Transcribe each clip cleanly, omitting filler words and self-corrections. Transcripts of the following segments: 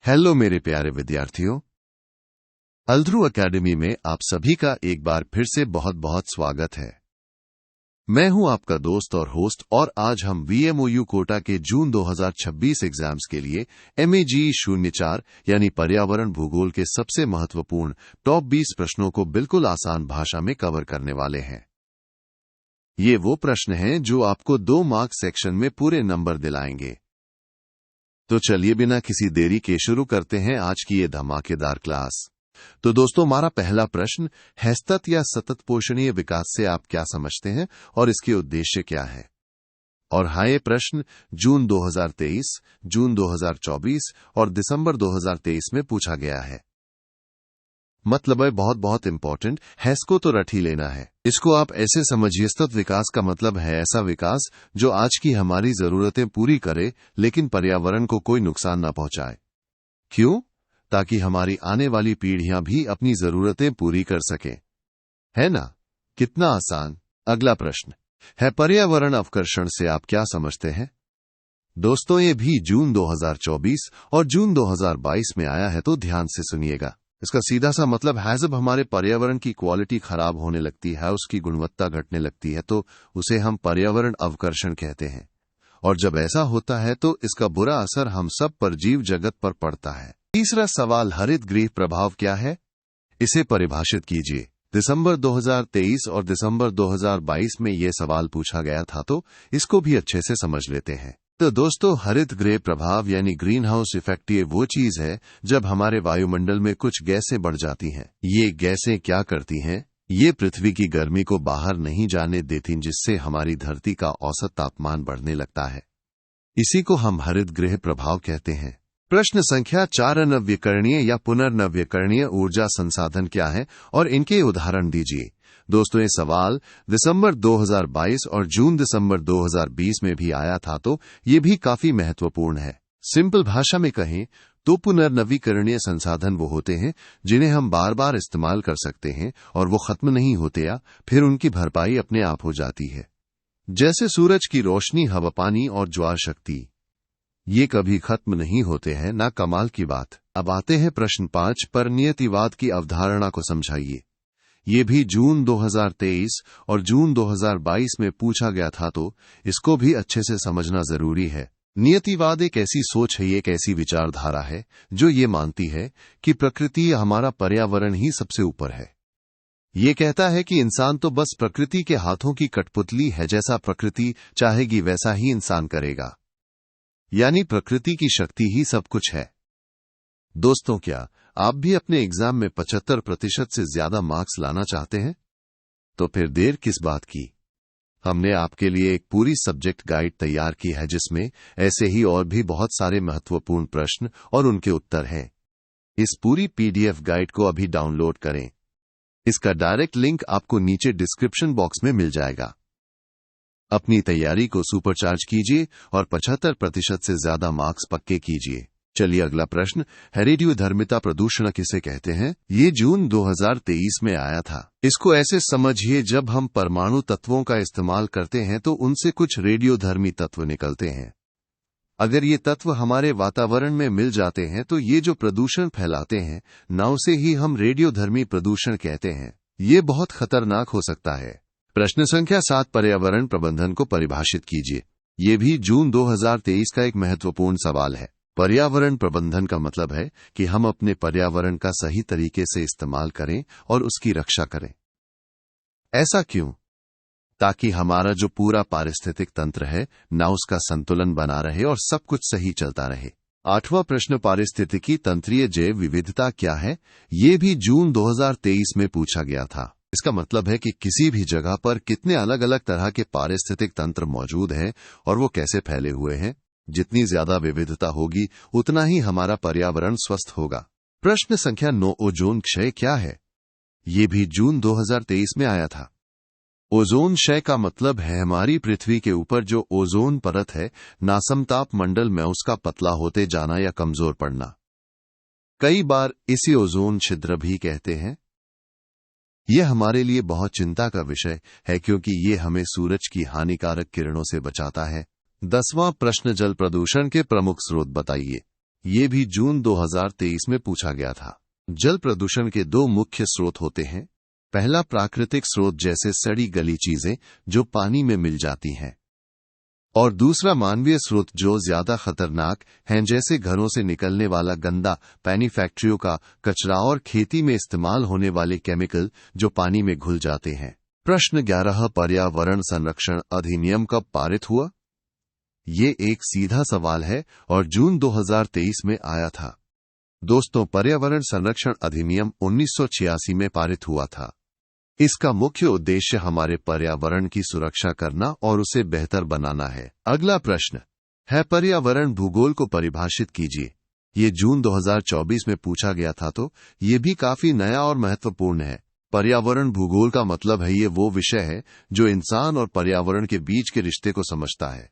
Hello मेरे प्यारे विद्यार्थियों, अल्ध्रू एकेडमी में आप सभी का एक बार फिर से बहुत बहुत स्वागत है। मैं हूं आपका दोस्त और होस्ट और आज हम VMOU कोटा के जून 2026 एग्जाम्स के लिए MEG 04 यानी पर्यावरण भूगोल के सबसे महत्वपूर्ण टॉप 20 प्रश्नों को बिल्कुल आसान भाषा में कवर करने वाले हैं। ये वो प्रश्न हैं जो आपको 2 मार्क्स सेक्शन में पूरे नंबर दिलाएंगे। तो चलिए बिना किसी देरी के शुरू करते हैं आज की ये धमाकेदार क्लास। तो दोस्तों, हमारा पहला प्रश्न है, सतत या सतत पोषणीय विकास से आप क्या समझते हैं और इसके उद्देश्य क्या है? और हाँ, ये प्रश्न जून 2023, जून 2024 और दिसंबर 2023 में पूछा गया है। मतलब है बहुत बहुत इंपॉर्टेंट है, इसको तो रट ही लेना है। इसको आप ऐसे समझिए, सतत विकास का मतलब है ऐसा विकास जो आज की हमारी जरूरतें पूरी करे लेकिन पर्यावरण को कोई नुकसान न पहुंचाए। क्यों? ताकि हमारी आने वाली पीढ़ियां भी अपनी जरूरतें पूरी कर सकें। है ना? कितना आसान। अगला प्रश्न है, पर्यावरण अवकर्षण से आप क्या समझते हैं? दोस्तों, ये भी जून 2024 और जून 2022 में आया है, तो ध्यान से सुनिएगा। इसका सीधा सा मतलब है, जब हमारे पर्यावरण की क्वालिटी खराब होने लगती है, उसकी गुणवत्ता घटने लगती है, तो उसे हम पर्यावरण अवकर्षण कहते हैं। और जब ऐसा होता है तो इसका बुरा असर हम सब पर, जीव जगत पर पड़ता है। तीसरा सवाल, हरित गृह प्रभाव क्या है? इसे परिभाषित कीजिए। दिसंबर 2023 और दिसंबर 2022 में यह सवाल पूछा गया था, तो इसको भी अच्छे से समझ लेते हैं। तो दोस्तों, हरित गृह प्रभाव यानी ग्रीन हाउस इफेक्ट ये वो चीज है जब हमारे वायुमंडल में कुछ गैसें बढ़ जाती हैं। ये गैसें क्या करती हैं? ये पृथ्वी की गर्मी को बाहर नहीं जाने देती, जिससे हमारी धरती का औसत तापमान बढ़ने लगता है। इसी को हम हरित गृह प्रभाव कहते हैं। प्रश्न संख्या 4, नवीकरणीय या पुनर्नवीकरणीय ऊर्जा संसाधन क्या है और इनके उदाहरण दीजिए। दोस्तों, ये सवाल दिसंबर 2022 और जून दिसंबर 2020 में भी आया था, तो ये भी काफी महत्वपूर्ण है। सिंपल भाषा में कहें तो पुनर्नवीकरणीय संसाधन वो होते हैं जिन्हें हम बार बार इस्तेमाल कर सकते हैं और वो खत्म नहीं होते या फिर उनकी भरपाई अपने आप हो जाती है। जैसे सूरज की रोशनी, हवा, पानी और ज्वार शक्ति, ये कभी खत्म नहीं होते हैं ना। कमाल की बात। अब आते हैं प्रश्न 5 पर, नियतिवाद की अवधारणा को समझाइए। ये भी जून 2023 और जून 2022 में पूछा गया था, तो इसको भी अच्छे से समझना जरूरी है। नियतिवाद एक ऐसी सोच है, एक ऐसी विचारधारा है जो ये मानती है कि प्रकृति या हमारा पर्यावरण ही सबसे ऊपर है। ये कहता है कि इंसान तो बस प्रकृति के हाथों की कठपुतली है, जैसा प्रकृति चाहेगी वैसा ही इंसान करेगा। यानी प्रकृति की शक्ति ही सब कुछ है। दोस्तों, क्या आप भी अपने एग्जाम में 75% से ज्यादा मार्क्स लाना चाहते हैं? तो फिर देर किस बात की। हमने आपके लिए एक पूरी सब्जेक्ट गाइड तैयार की है, जिसमें ऐसे ही और भी बहुत सारे महत्वपूर्ण प्रश्न और उनके उत्तर हैं। इस पूरी PDF गाइड को अभी डाउनलोड करें। इसका डायरेक्ट लिंक आपको नीचे डिस्क्रिप्शन बॉक्स में मिल जाएगा। अपनी तैयारी को सुपरचार्ज कीजिए और 75% से ज्यादा मार्क्स पक्के कीजिए। चलिए, अगला प्रश्न है, रेडियोधर्मिता प्रदूषण किसे कहते हैं? ये जून 2023 में आया था। इसको ऐसे समझिए, जब हम परमाणु तत्वों का इस्तेमाल करते हैं तो उनसे कुछ रेडियोधर्मी तत्व निकलते हैं। अगर ये तत्व हमारे वातावरण में मिल जाते हैं तो ये जो प्रदूषण फैलाते हैं ना, उसे ही हम रेडियोधर्मी प्रदूषण कहते हैं। ये बहुत खतरनाक हो सकता है। प्रश्न संख्या 7, पर्यावरण प्रबंधन को परिभाषित कीजिए। ये भी जून 2023 का एक महत्वपूर्ण सवाल है। पर्यावरण प्रबंधन का मतलब है कि हम अपने पर्यावरण का सही तरीके से इस्तेमाल करें और उसकी रक्षा करें। ऐसा क्यों? ताकि हमारा जो पूरा पारिस्थितिक तंत्र है ना, उसका संतुलन बना रहे और सब कुछ सही चलता रहे। 8वां प्रश्न, पारिस्थितिकी तंत्रीय जैव विविधता क्या है? ये भी जून 2023 में पूछा गया था। इसका मतलब है कि किसी भी जगह पर कितने अलग अलग तरह के पारिस्थितिक तंत्र मौजूद हैं और वो कैसे फैले हुए हैं। जितनी ज्यादा विविधता होगी उतना ही हमारा पर्यावरण स्वस्थ होगा। प्रश्न संख्या 9, ओजोन क्षय क्या है? ये भी जून 2023 में आया था। ओजोन क्षय का मतलब है हमारी पृथ्वी के ऊपर जो ओजोन परत है ना, समताप मंडल में उसका पतला होते जाना या कमजोर पड़ना। कई बार इसे ओजोन छिद्र भी कहते हैं। यह हमारे लिए बहुत चिंता का विषय है, क्योंकि ये हमें सूरज की हानिकारक किरणों से बचाता है। 10वां प्रश्न, जल प्रदूषण के प्रमुख स्रोत बताइए। ये भी जून 2023 में पूछा गया था। जल प्रदूषण के दो मुख्य स्रोत होते हैं। पहला प्राकृतिक स्रोत जैसे सड़ी गली चीजें जो पानी में मिल जाती हैं, और दूसरा मानवीय स्रोत जो ज्यादा खतरनाक हैं जैसे घरों से निकलने वाला गंदा पानी, फैक्ट्रियों का कचरा और खेती में इस्तेमाल होने वाले केमिकल जो पानी में घुल जाते हैं। प्रश्न 11, पर्यावरण संरक्षण अधिनियम कब पारित हुआ? ये एक सीधा सवाल है और जून 2023 में आया था। दोस्तों, पर्यावरण संरक्षण अधिनियम 1986 में पारित हुआ था। इसका मुख्य उद्देश्य हमारे पर्यावरण की सुरक्षा करना और उसे बेहतर बनाना है। अगला प्रश्न है, पर्यावरण भूगोल को परिभाषित कीजिए। ये जून 2024 में पूछा गया था, तो ये भी काफी नया और महत्वपूर्ण है। पर्यावरण भूगोल का मतलब है ये वो विषय है जो इंसान और पर्यावरण के बीच के रिश्ते को समझता है।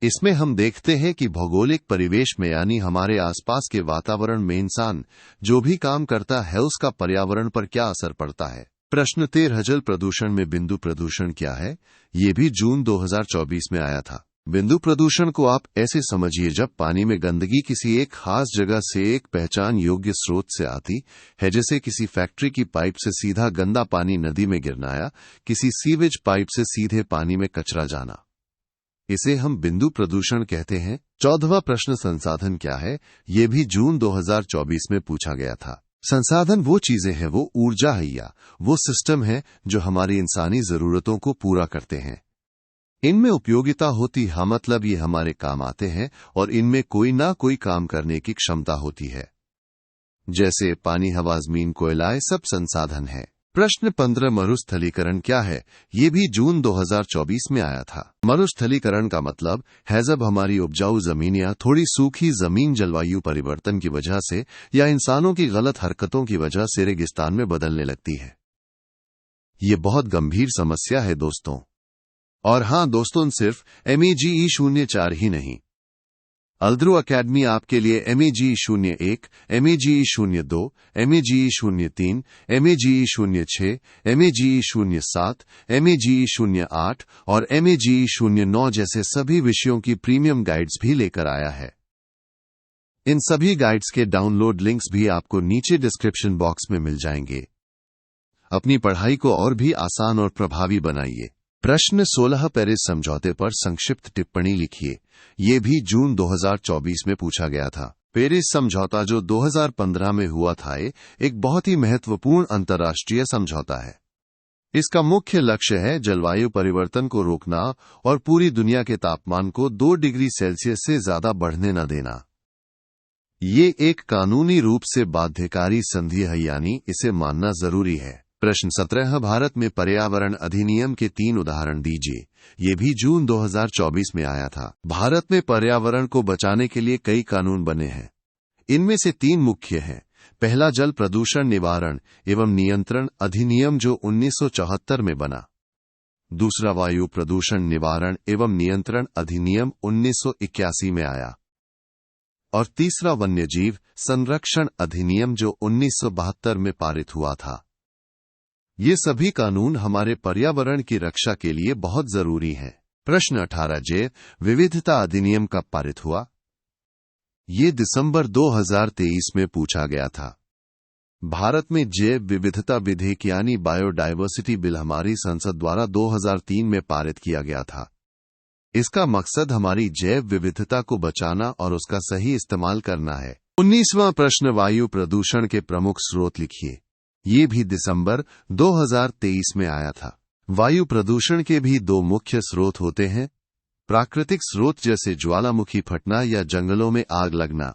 इसमें हम देखते हैं कि भौगोलिक परिवेश में यानी हमारे आसपास के वातावरण में इंसान जो भी काम करता है उसका पर्यावरण पर क्या असर पड़ता है। प्रश्न 13, जल प्रदूषण में बिंदु प्रदूषण क्या है? ये भी जून 2024 में आया था। बिंदु प्रदूषण को आप ऐसे समझिए जब पानी में गंदगी किसी एक खास जगह से एक पहचान योग्य स्रोत से आती है, जैसे किसी फैक्ट्री की पाइप से सीधा गंदा पानी नदी में गिरना या किसी सीवेज पाइप से सीधे पानी में कचरा जाना, इसे हम बिंदु प्रदूषण कहते हैं। 14वां प्रश्न, संसाधन क्या है? ये भी जून 2024 में पूछा गया था। संसाधन वो चीजें हैं, वो ऊर्जा है या वो सिस्टम है जो हमारी इंसानी जरूरतों को पूरा करते हैं। इनमें उपयोगिता होती है, मतलब ये हमारे काम आते हैं और इनमें कोई ना कोई काम करने की क्षमता होती है, जैसे पानी, हवा, जमीन, कोयला, सब संसाधन है। प्रश्न 15, मरुस्थलीकरण क्या है? ये भी जून 2024 में आया था। मरुस्थलीकरण का मतलब है जब हमारी उपजाऊ जमीन या थोड़ी सूखी जमीन जलवायु परिवर्तन की वजह से या इंसानों की गलत हरकतों की वजह से रेगिस्तान में बदलने लगती है। ये बहुत गंभीर समस्या है दोस्तों। और हां दोस्तों, सिर्फ MEGE 04 ही नहीं, अल्द्रू अकेडमी आपके लिए MEGE 01, MEGE 02, MEGE 03, MEGE 06, MEGE 07, MEGE 08 और MEGE 09 जैसे सभी विषयों की प्रीमियम गाइड्स भी लेकर आया है। इन सभी गाइड्स के डाउनलोड लिंक्स भी आपको नीचे डिस्क्रिप्शन बॉक्स में मिल जाएंगे। अपनी पढ़ाई को और भी आसान और प्रभावी बनाइए। प्रश्न 16, पेरिस समझौते पर संक्षिप्त टिप्पणी लिखिए। ये भी जून 2024 में पूछा गया था। पेरिस समझौता जो 2015 में हुआ था, एक बहुत ही महत्वपूर्ण अंतर्राष्ट्रीय समझौता है। इसका मुख्य लक्ष्य है जलवायु परिवर्तन को रोकना और पूरी दुनिया के तापमान को 2 डिग्री सेल्सियस से ज्यादा बढ़ने न देना। ये एक कानूनी रूप से बाध्यकारी संधि है, यानी इसे मानना जरूरी है। प्रश्न 17, भारत में पर्यावरण अधिनियम के 3 उदाहरण दीजिए। ये भी जून 2024 में आया था। भारत में पर्यावरण को बचाने के लिए कई कानून बने हैं। इनमें से 3 मुख्य हैं। पहला, जल प्रदूषण निवारण एवं नियंत्रण अधिनियम जो 1974 में बना। दूसरा, वायु प्रदूषण निवारण एवं नियंत्रण अधिनियम 1981 में आया। और तीसरा, वन्यजीव संरक्षण अधिनियम जो 1972 में पारित हुआ था। ये सभी कानून हमारे पर्यावरण की रक्षा के लिए बहुत जरूरी हैं। प्रश्न 18, जैव विविधता अधिनियम कब पारित हुआ? ये दिसंबर 2023 में पूछा गया था। भारत में जैव विविधता विधेयक यानी बायोडायवर्सिटी बिल हमारी संसद द्वारा 2003 में पारित किया गया था। इसका मकसद हमारी जैव विविधता को बचाना और उसका सही इस्तेमाल करना है। 19वां प्रश्न, वायु प्रदूषण के प्रमुख स्रोत लिखिए। ये भी दिसंबर 2023 में आया था। वायु प्रदूषण के भी 2 मुख्य स्रोत होते हैं, प्राकृतिक स्रोत जैसे ज्वालामुखी फटना या जंगलों में आग लगना,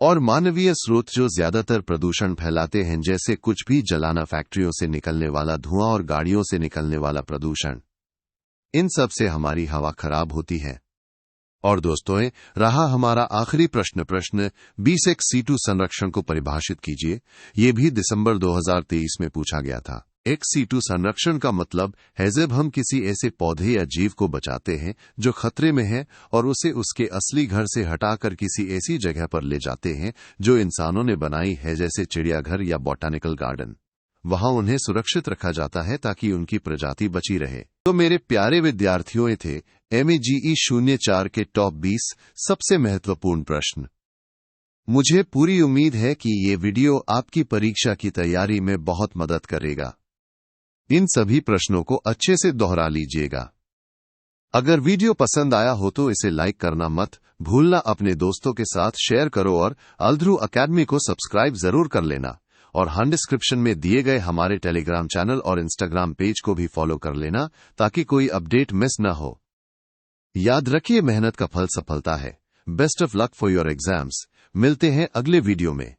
और मानवीय स्रोत जो ज्यादातर प्रदूषण फैलाते हैं, जैसे कुछ भी जलाना, फैक्ट्रियों से निकलने वाला धुआं और गाड़ियों से निकलने वाला प्रदूषण। इन सब से हमारी हवा खराब होती है। और दोस्तों, रहा हमारा आखिरी प्रश्न 20, XC2 संरक्षण को परिभाषित कीजिए। ये भी दिसंबर 2023 में पूछा गया था। XC2 संरक्षण का मतलब है जब हम किसी ऐसे पौधे या जीव को बचाते हैं जो खतरे में है और उसे उसके असली घर से हटाकर किसी ऐसी जगह पर ले जाते हैं जो इंसानों ने बनाई है, जैसे चिड़ियाघर या बॉटैनिकल गार्डन। वहां उन्हें सुरक्षित रखा जाता है ताकि उनकी प्रजाति बची रहे। तो मेरे प्यारे विद्यार्थियों, थे MEGE 04 के टॉप 20 सबसे महत्वपूर्ण प्रश्न। मुझे पूरी उम्मीद है कि ये वीडियो आपकी परीक्षा की तैयारी में बहुत मदद करेगा। इन सभी प्रश्नों को अच्छे से दोहरा लीजिएगा। अगर वीडियो पसंद आया हो तो इसे लाइक करना मत भूलना, अपने दोस्तों के साथ शेयर करो और अलध्रू अकेडमी को सब्सक्राइब जरूर कर लेना। और हाँ, डिस्क्रिप्शन में दिए गए हमारे टेलीग्राम चैनल और इंस्टाग्राम पेज को भी फॉलो कर लेना ताकि कोई अपडेट मिस न हो। याद रखिए, मेहनत का फल सफलता है। Best of luck for your exams. मिलते हैं अगले वीडियो में।